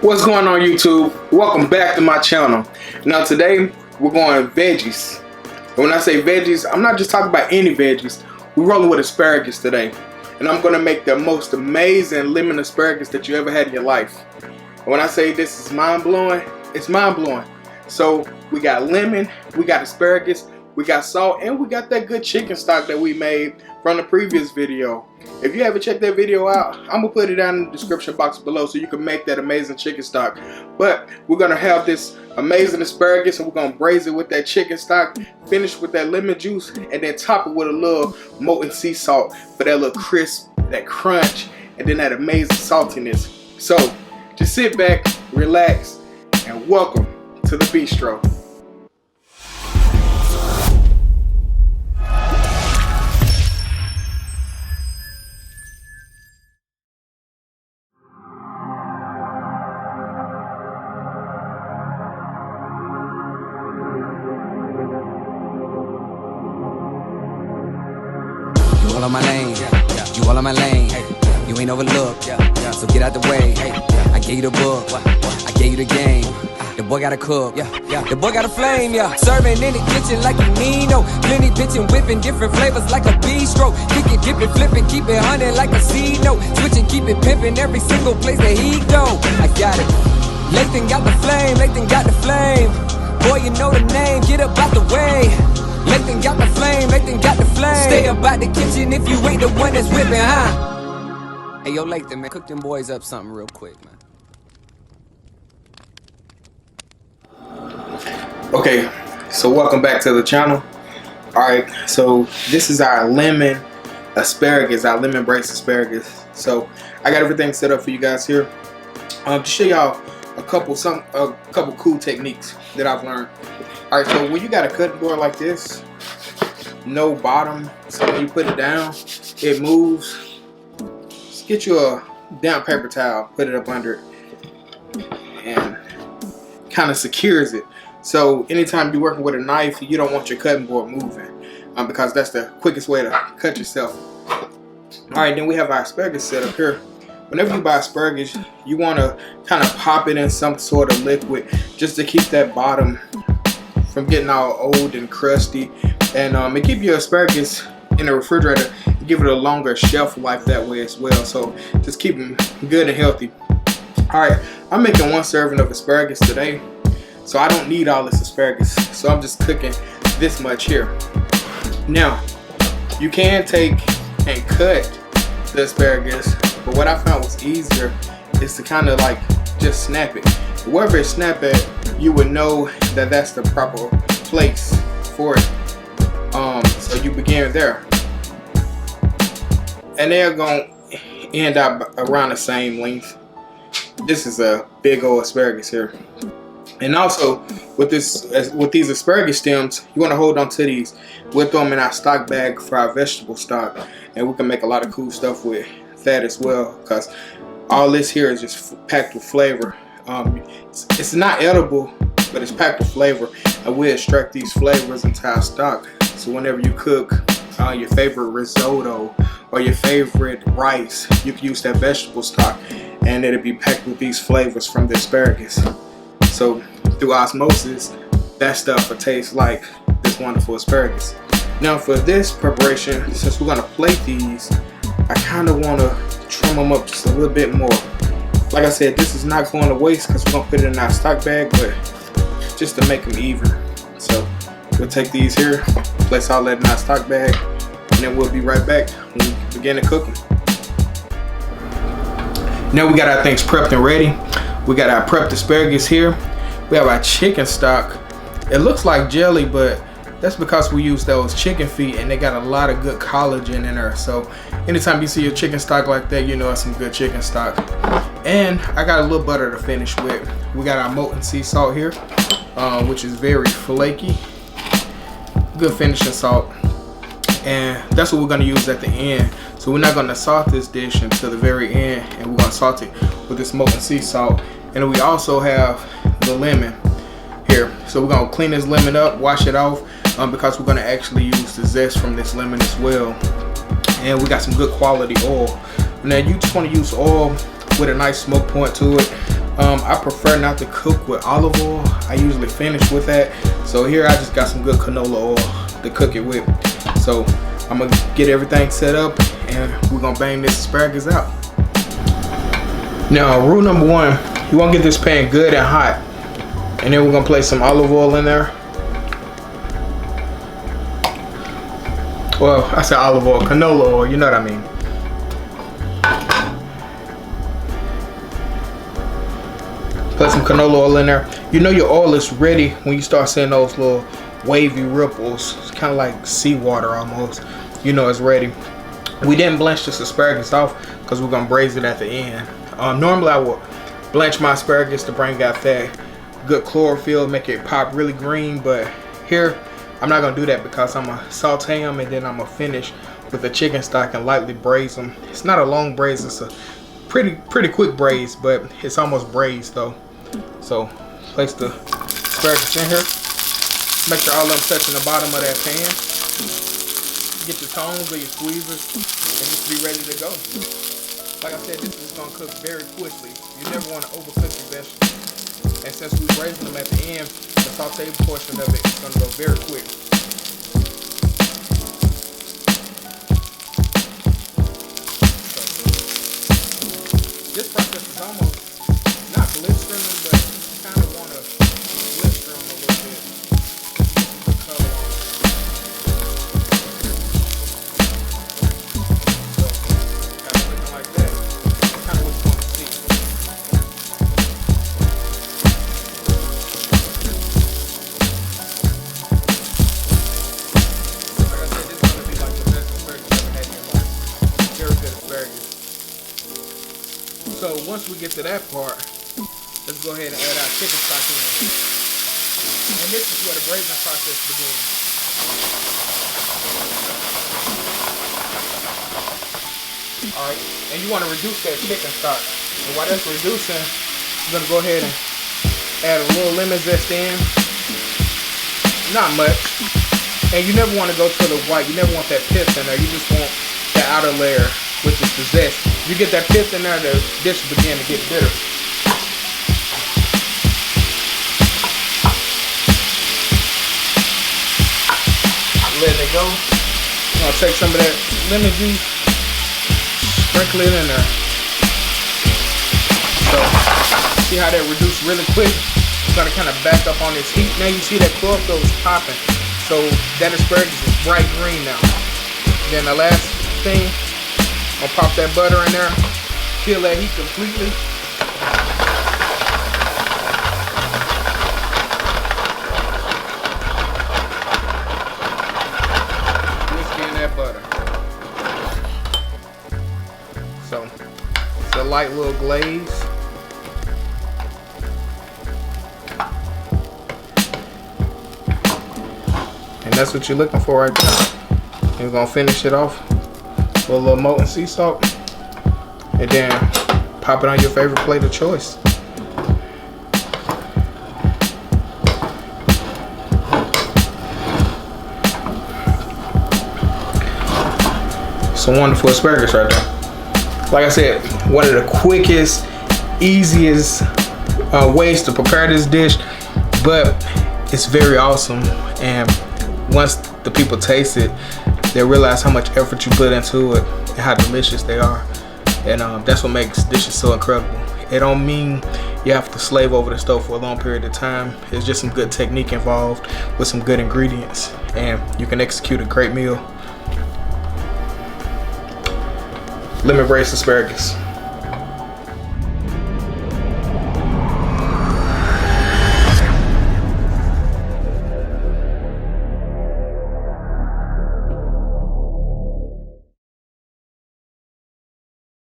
What's going on, YouTube? Welcome back to my channel. Now today we're going veggies. And when I say veggies, I'm not just talking about any veggies. We're rolling with asparagus today. And I'm gonna make the most amazing lemon asparagus that you ever had in your life. And when I say this is mind-blowing, it's mind-blowing. So we got lemon, we got asparagus, we got salt, and we got that good chicken stock that we made from the previous video. If you haven't checked that video out, I'm gonna put it down in the description box below so you can make that amazing chicken stock. But we're gonna have this amazing asparagus and we're gonna braise it with that chicken stock, finish with that lemon juice, and then top it with a little molten sea salt for that little crisp, that crunch, and then that amazing saltiness. So just sit back, relax, and welcome to the Bistro. You all on my lane, you all on my lane. You ain't overlooked, so get out the way. I gave you the book, I gave you the game. The boy got a cook, the boy got a flame, Serving in the kitchen like you Nino. Plenty pitching, whipping different flavors like a bistro. Kicking, dipping, flipping, keep it hunting like a C-note. Switching, keep it pimping every single place that he go. I got it. Lathan got the flame, Lathan got the flame. Boy, you know the name, get up out the way. Lathan got the flame, Lathan got the flame. Stay up out the kitchen if you ain't the one that's whipping, huh? Hey, yo, Lathan, man, cook them boys up something real quick, man. Okay, so welcome back to the channel. Alright, so this is our lemon asparagus, our lemon braised asparagus. So I got everything set up for you guys here. To show y'all a couple cool techniques that I've learned. Alright, so when you got a cutting board like this, no bottom, so when you put it down, it moves. Just get you a damp paper towel, put it up under it, and kind of secures it. So anytime you're working with a knife, you don't want your cutting board moving, because that's the quickest way to cut yourself. Alright, then we have our asparagus set up here. Whenever you buy asparagus, you want to kind of pop it in some sort of liquid just to keep that bottom from getting all old and crusty, and keep your asparagus in the refrigerator and give it a longer shelf life that way as well. So just keep them good and healthy. Alright, I'm making one serving of asparagus today, so I don't need all this asparagus, so I'm just cooking this much here. Now you can take and cut the asparagus, but what I found was easier is to kind of like just snap it. Wherever it snap at, you would know that that's the proper place for it. So you begin there, and they're gonna end up around the same length. This is a big old asparagus here. And also with these asparagus stems, you want to hold on to these. We'll throw them in our stock bag for our vegetable stock, and we can make a lot of cool stuff with that as well, because all this here is just packed with flavor. It's not edible, but it's packed with flavor, and we extract these flavors into our stock. So whenever you cook your favorite risotto or your favorite rice, you can use that vegetable stock, and it'll be packed with these flavors from the asparagus. So through osmosis, that stuff will taste like this wonderful asparagus. Now for this preparation, since we're gonna plate these, I kind of want to trim them up just a little bit more. Like I said, this is not going to waste because we're gonna put it in our stock bag, but just to make them even. So we'll take these here, place all that in our stock bag, and then we'll be right back when we begin to cook them. Now we got our things prepped and ready. We got our prepped asparagus here. We have our chicken stock. It looks like jelly, but that's because we use those chicken feet and they got a lot of good collagen in there. So anytime you see a chicken stock like that, you know it's some good chicken stock. And I got a little butter to finish with. We got our molten sea salt here, which is very flaky. Good finishing salt. And that's what we're gonna use at the end. So we're not gonna salt this dish until the very end, and we're gonna salt it with this molten sea salt. And we also have the lemon here. So we're gonna clean this lemon up, wash it off, because we're gonna actually use the zest from this lemon as well. And we got some good quality oil. Now you just wanna use oil with a nice smoke point to it. I prefer not to cook with olive oil. I usually finish with that. So here I just got some good canola oil to cook it with. So I'm gonna get everything set up and we're gonna bang this asparagus out. Now, rule number one, you wanna get this pan good and hot. And then we're gonna place some olive oil in there. Well, I said olive oil, canola oil, you know what I mean. Put some canola oil in there. You know your oil is ready when you start seeing those little wavy ripples. It's kind of like seawater almost. You know it's ready. We didn't blanch this asparagus off because we're gonna braise it at the end. Normally I would blanch my asparagus to bring out that good chlorophyll, make it pop really green, but here I'm not gonna do that because I'm gonna saute them and then I'm gonna finish with the chicken stock and lightly braise them. It's not a long braise, it's a pretty quick braise, but it's almost braised though. So place the asparagus in here. Make sure all of them touching the bottom of that pan. Get your tongs or your squeezers and just be ready to go. Like I said, this is gonna cook very quickly. You never want to overcook your vegetables. And since we're braising them at the end, the saute portion of it is gonna go very quick. So, this process is almost not blistering them, but you kind of want to blister them a little bit. The color on it. So, kind of looking like that. That's kind of what you want to see. Like I said, this is going to be like the best asparagus you've ever had in your life. Very good asparagus. So once we get to that part, let's go ahead and add our chicken stock in. And this is where the braising process begins. Alright, and you want to reduce that chicken stock. And while that's reducing, I'm going to go ahead and add a little lemon zest in. Not much. And you never want to go to the white. You never want that pith in there. You just want the outer layer, which is the zest. You get that pith in there, the dish will begin to get bitter. Letting it go. I'm gonna take some of that lemon juice, sprinkle it in there. So, see how that reduced really quick? It's gonna kind of back up on this heat. Now you see that chlorophyll is popping. So that asparagus is bright green now. Then the last thing, I'll pop that butter in there, kill that heat completely. Whisk in that butter. So it's a light little glaze. And that's what you're looking for right there. And we're gonna finish it off with a little molten sea salt, and then pop it on your favorite plate of choice. Some wonderful asparagus right there. Like I said, one of the quickest, easiest ways to prepare this dish, but it's very awesome. And once the people taste it, they realize how much effort you put into it and how delicious they are. And that's what makes dishes so incredible. It don't mean you have to slave over the stove for a long period of time. It's just some good technique involved with some good ingredients, and you can execute a great meal. Lemon braised asparagus.